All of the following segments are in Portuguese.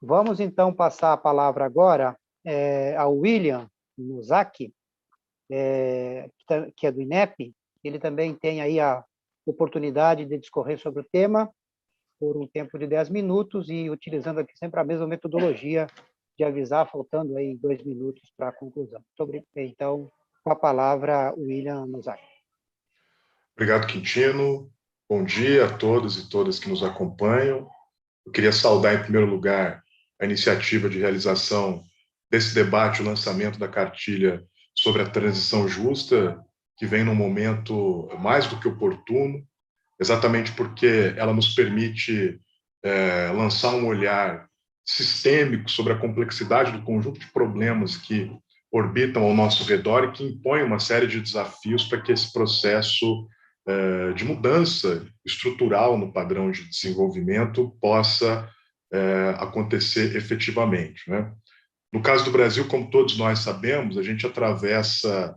Vamos, então, passar a palavra agora ao William Nozaki, que é do INEP. Ele também tem aí a oportunidade de discorrer sobre o tema por um tempo de 10 minutos e utilizando aqui sempre a mesma metodologia de avisar, faltando aí 2 minutos para a conclusão. Então, com a palavra, William Nozaki. Obrigado, Quintino. Bom dia a todos e todas que nos acompanham. Eu queria saudar, em primeiro lugar, a iniciativa de realização desse debate, o lançamento da cartilha sobre a transição justa, que vem num momento mais do que oportuno, exatamente porque ela nos permite lançar um olhar sistêmico sobre a complexidade do conjunto de problemas que orbitam ao nosso redor e que impõem uma série de desafios para que esse processo de mudança estrutural no padrão de desenvolvimento possa acontecer efetivamente, né? No caso do Brasil, como todos nós sabemos, a gente atravessa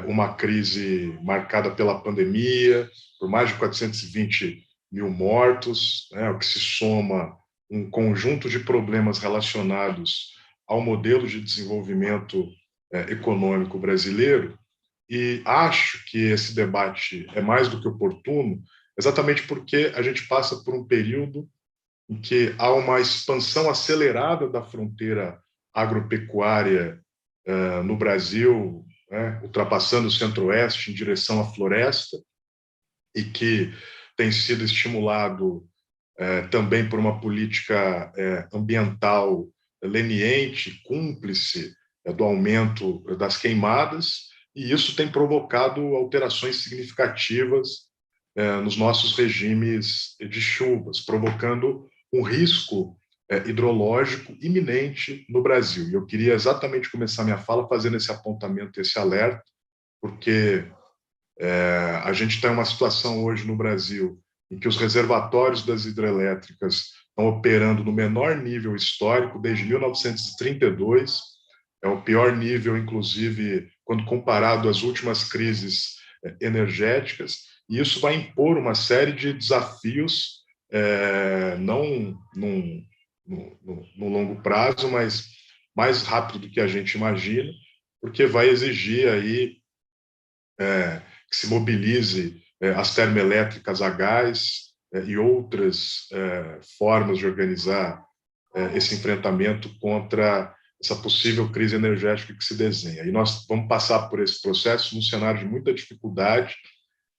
uma crise marcada pela pandemia, por mais de 420 mil mortos, né, o que se soma um conjunto de problemas relacionados ao modelo de desenvolvimento econômico brasileiro. E acho que esse debate é mais do que oportuno, exatamente porque a gente passa por um período em que há uma expansão acelerada da fronteira agropecuária no Brasil, né, ultrapassando o centro-oeste em direção à floresta, e que tem sido estimulado também por uma política ambiental leniente, cúmplice do aumento das queimadas, e isso tem provocado alterações significativas nos nossos regimes de chuvas, provocando um risco hidrológico iminente no Brasil. E eu queria exatamente começar minha fala fazendo esse apontamento, esse alerta, porque a gente tem uma situação hoje no Brasil em que os reservatórios das hidrelétricas estão operando no menor nível histórico desde 1932, é o pior nível, inclusive, quando comparado às últimas crises energéticas, e isso vai impor uma série de desafios, não no longo prazo, mas mais rápido do que a gente imagina, porque vai exigir aí que se mobilize as termoelétricas a gás e outras formas de organizar esse enfrentamento contra essa possível crise energética que se desenha. E nós vamos passar por esse processo num cenário de muita dificuldade,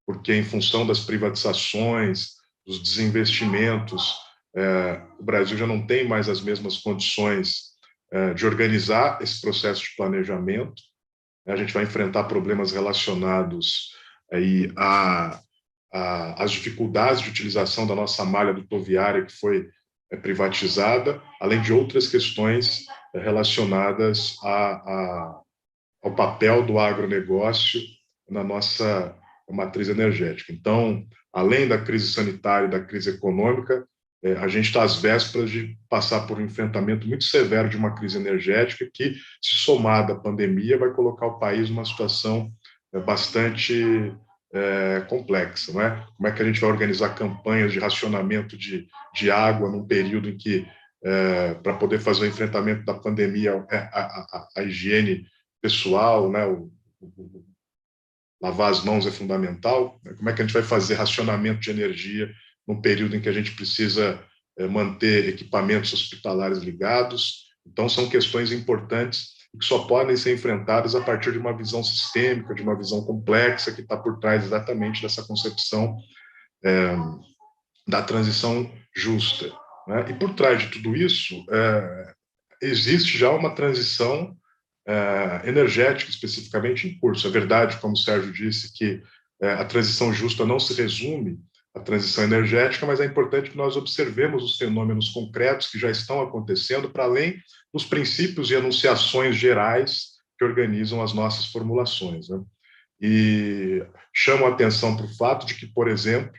porque em função das privatizações, dos desinvestimentos, o Brasil já não tem mais as mesmas condições de organizar esse processo de planejamento. A gente vai enfrentar problemas relacionados aí às dificuldades de utilização da nossa malha rodoviária que foi privatizada, além de outras questões relacionadas ao papel do agronegócio na nossa matriz energética. Então, além da crise sanitária e da crise econômica, a gente está às vésperas de passar por um enfrentamento muito severo de uma crise energética que, se somada à pandemia, vai colocar o país numa situação bastante complexa, não é? Como é que a gente vai organizar campanhas de racionamento de água num período em que, para poder fazer o enfrentamento da pandemia, a higiene pessoal, né, lavar as mãos é fundamental. Como é que a gente vai fazer racionamento de energia num período em que a gente precisa manter equipamentos hospitalares ligados? Então, são questões importantes que só podem ser enfrentadas a partir de uma visão sistêmica, de uma visão complexa que está por trás exatamente dessa concepção da transição justa, né? E por trás de tudo isso, existe já uma transição energética especificamente em curso. É verdade, como o Sérgio disse, que a transição justa não se resume à transição energética, mas é importante que nós observemos os fenômenos concretos que já estão acontecendo, para além dos princípios e enunciações gerais que organizam as nossas formulações, né? E chamo a atenção para o fato de que, por exemplo,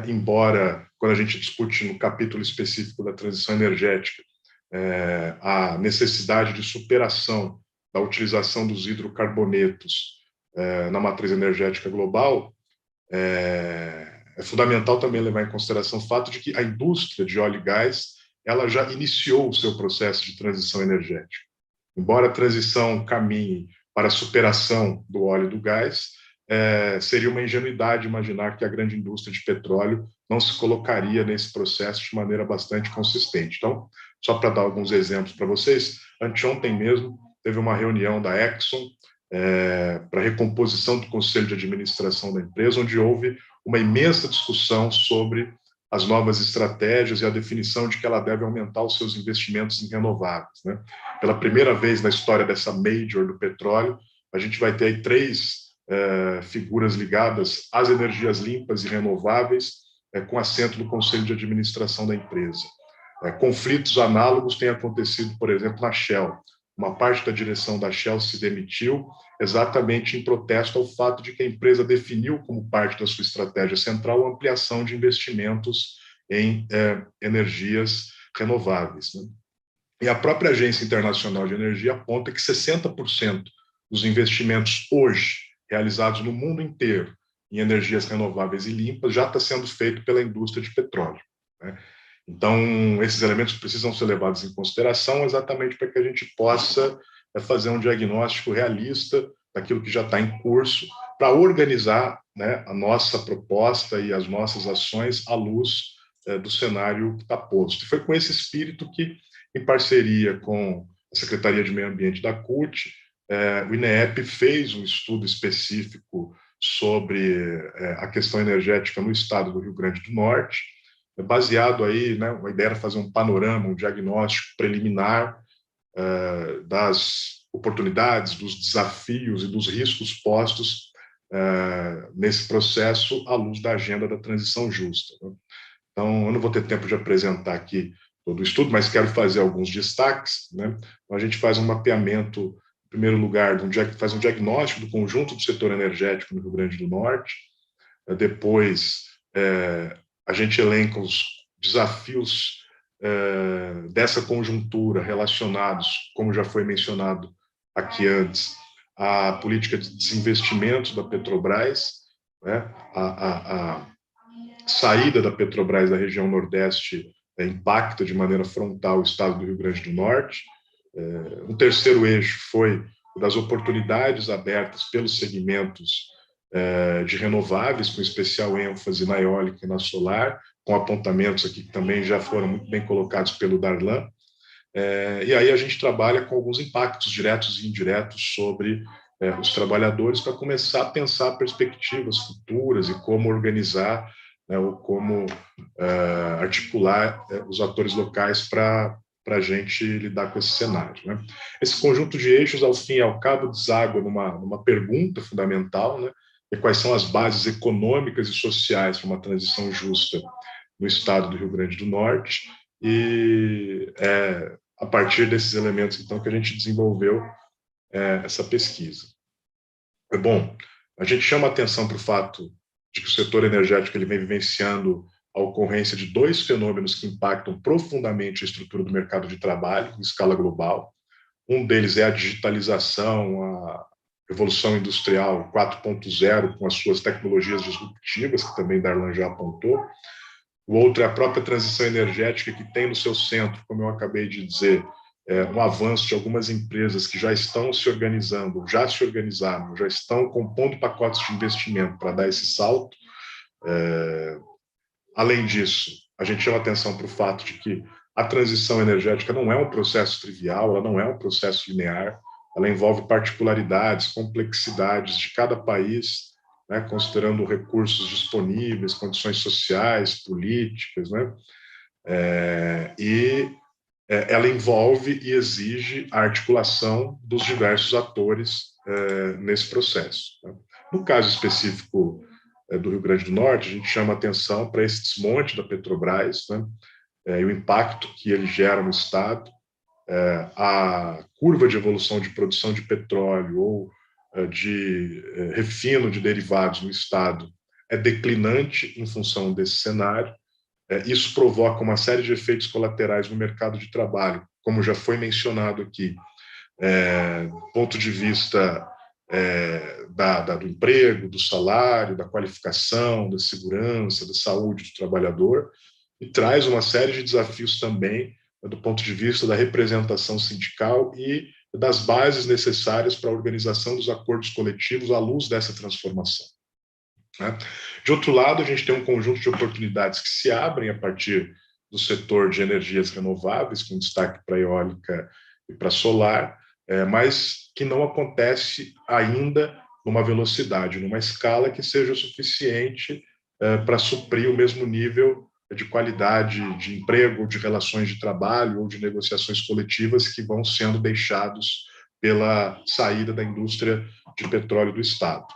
embora, quando a gente discute no capítulo específico da transição energética, a necessidade de superação da utilização dos hidrocarbonetos na matriz energética global, é fundamental também levar em consideração o fato de que a indústria de óleo e gás ela já iniciou o seu processo de transição energética. Embora a transição caminhe para a superação do óleo e do gás, seria uma ingenuidade imaginar que a grande indústria de petróleo não se colocaria nesse processo de maneira bastante consistente. Então, só para dar alguns exemplos para vocês, anteontem mesmo teve uma reunião da Exxon para a recomposição do conselho de administração da empresa, onde houve uma imensa discussão sobre as novas estratégias e a definição de que ela deve aumentar os seus investimentos em renováveis, né? Pela primeira vez na história dessa major do petróleo, a gente vai ter aí três figuras ligadas às energias limpas e renováveis, com assento no conselho de administração da empresa. Conflitos análogos têm acontecido, por exemplo, na Shell. Uma parte da direção da Shell se demitiu exatamente em protesto ao fato de que a empresa definiu como parte da sua estratégia central a ampliação de investimentos em energias renováveis, né? E a própria Agência Internacional de Energia aponta que 60% dos investimentos hoje realizados no mundo inteiro em energias renováveis e limpas já está sendo feito pela indústria de petróleo, né? Então, esses elementos precisam ser levados em consideração exatamente para que a gente possa fazer um diagnóstico realista daquilo que já está em curso, para organizar, né, a nossa proposta e as nossas ações à luz do cenário que está posto. E foi com esse espírito que, em parceria com a Secretaria de Meio Ambiente da CUT, o INEP fez um estudo específico sobre a questão energética no estado do Rio Grande do Norte, baseado aí, né, a ideia era fazer um panorama, um diagnóstico preliminar das oportunidades, dos desafios e dos riscos postos nesse processo à luz da agenda da transição justa, né? Então, eu não vou ter tempo de apresentar aqui todo o estudo, mas quero fazer alguns destaques, né? Então, a gente faz um mapeamento, em primeiro lugar, faz um diagnóstico do conjunto do setor energético no Rio Grande do Norte, depois a gente elenca os desafios dessa conjuntura relacionados, como já foi mencionado aqui antes, à política de desinvestimento da Petrobras, né? A saída da Petrobras da região Nordeste impacta de maneira frontal o estado do Rio Grande do Norte. Um terceiro eixo foi das oportunidades abertas pelos segmentos de renováveis, com especial ênfase na eólica e na solar, com apontamentos aqui que também já foram muito bem colocados pelo Darlan. E aí a gente trabalha com alguns impactos diretos e indiretos sobre os trabalhadores, para começar a pensar perspectivas futuras e como organizar, né, ou como articular os atores locais para a gente lidar com esse cenário, né? Esse conjunto de eixos, ao fim e ao cabo, deságua numa pergunta fundamental, né? E quais são as bases econômicas e sociais para uma transição justa no estado do Rio Grande do Norte, e a partir desses elementos, então, que a gente desenvolveu essa pesquisa. Bom, a gente chama a atenção para o fato de que o setor energético ele vem vivenciando a ocorrência de dois fenômenos que impactam profundamente a estrutura do mercado de trabalho em escala global. Um deles é a digitalização, a Revolução Industrial 4.0, com as suas tecnologias disruptivas, que também Darlan já apontou. O outro é a própria transição energética, que tem no seu centro, como eu acabei de dizer, um avanço de algumas empresas que já estão se organizando, já se organizaram, já estão compondo pacotes de investimento para dar esse salto. Além disso, a gente chama atenção para o fato de que a transição energética não é um processo trivial, ela não é um processo linear, ela envolve particularidades, complexidades de cada país, né, considerando recursos disponíveis, condições sociais, políticas, né? Ela envolve e exige a articulação dos diversos atores nesse processo, né? No caso específico do Rio Grande do Norte, a gente chama atenção para esse desmonte da Petrobras, né, e o impacto que ele gera no Estado. A curva de evolução de produção de petróleo ou de refino de derivados no Estado é declinante em função desse cenário. Isso provoca uma série de efeitos colaterais no mercado de trabalho, como já foi mencionado aqui, do ponto de vista do emprego, do salário, da qualificação, da segurança, da saúde do trabalhador, e traz uma série de desafios também do ponto de vista da representação sindical e das bases necessárias para a organização dos acordos coletivos à luz dessa transformação. De outro lado, a gente tem um conjunto de oportunidades que se abrem a partir do setor de energias renováveis, com destaque para a eólica e para a solar, mas que não acontece ainda numa velocidade, numa escala que seja suficiente para suprir o mesmo nível de qualidade de emprego, de relações de trabalho ou de negociações coletivas que vão sendo deixados pela saída da indústria de petróleo do Estado.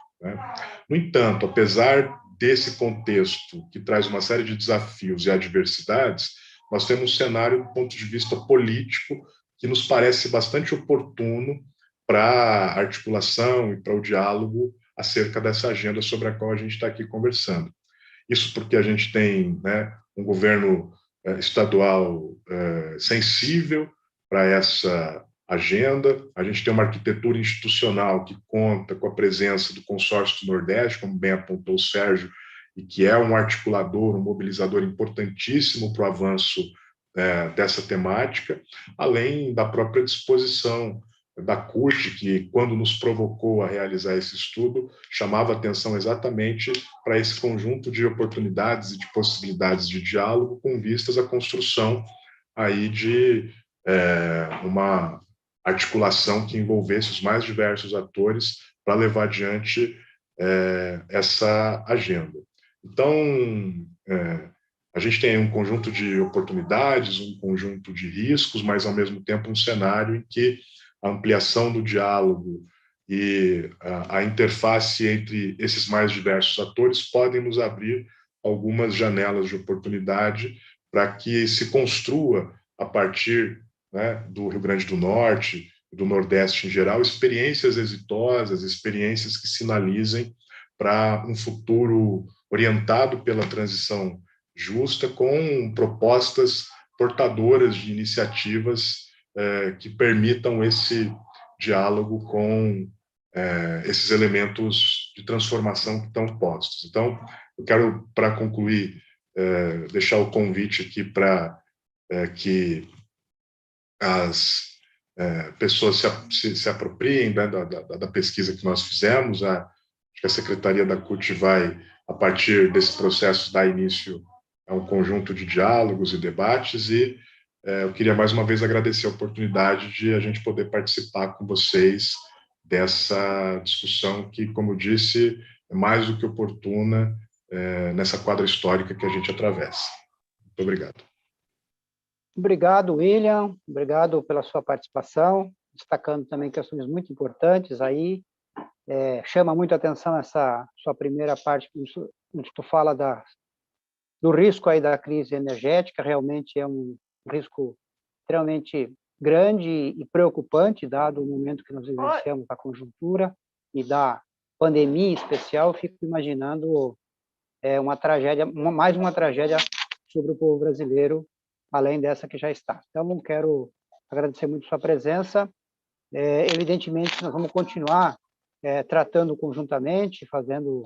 No entanto, apesar desse contexto que traz uma série de desafios e adversidades, nós temos um cenário do ponto de vista político que nos parece bastante oportuno para a articulação e para o diálogo acerca dessa agenda sobre a qual a gente está aqui conversando. Isso porque a gente tem, um governo estadual sensível para essa agenda, a gente tem uma arquitetura institucional que conta com a presença do Consórcio do Nordeste, como bem apontou o Sérgio, e que é um articulador, um mobilizador importantíssimo para o avanço dessa temática, além da própria disposição da CUT, que, quando nos provocou a realizar esse estudo, chamava atenção exatamente para esse conjunto de oportunidades e de possibilidades de diálogo com vistas à construção aí de uma articulação que envolvesse os mais diversos atores para levar adiante essa agenda. Então, a gente tem um conjunto de oportunidades, um conjunto de riscos, mas, ao mesmo tempo, um cenário em que a ampliação do diálogo e a interface entre esses mais diversos atores podem nos abrir algumas janelas de oportunidade para que se construa, a partir do Rio Grande do Norte, do Nordeste em geral, experiências exitosas, experiências que sinalizem para um futuro orientado pela transição justa, com propostas portadoras de iniciativas que permitam esse diálogo com esses elementos de transformação que estão postos. Então, eu quero, para concluir, deixar o convite aqui para que as pessoas se apropriem da pesquisa que nós fizemos. Acho que a Secretaria da CUT vai, a partir desse processo, dar início a um conjunto de diálogos e debates, e eu queria mais uma vez agradecer a oportunidade de a gente poder participar com vocês dessa discussão que, como eu disse, é mais do que oportuna nessa quadra histórica que a gente atravessa. Muito obrigado. Obrigado, William. Obrigado pela sua participação, destacando também questões muito importantes aí. Chama muito a atenção essa sua primeira parte, onde tu fala do risco aí da crise energética. Realmente é um risco extremamente grande e preocupante, dado o momento que nós vivenciamos, da conjuntura e da pandemia em especial. Fico imaginando uma tragédia, mais uma tragédia sobre o povo brasileiro, além dessa que já está. Então, quero agradecer muito sua presença. Evidentemente, nós vamos continuar tratando conjuntamente, fazendo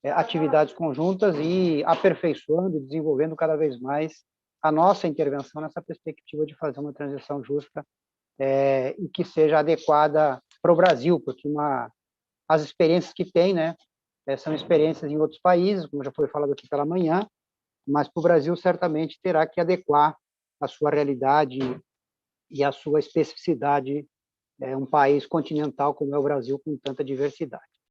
atividades conjuntas e aperfeiçoando, desenvolvendo cada vez mais a nossa intervenção nessa perspectiva de fazer uma transição justa e que seja adequada para o Brasil, porque as experiências que tem, são experiências em outros países, como já foi falado aqui pela manhã, mas para o Brasil certamente terá que adequar a sua realidade e a sua especificidade, um país continental como é o Brasil, com tanta diversidade.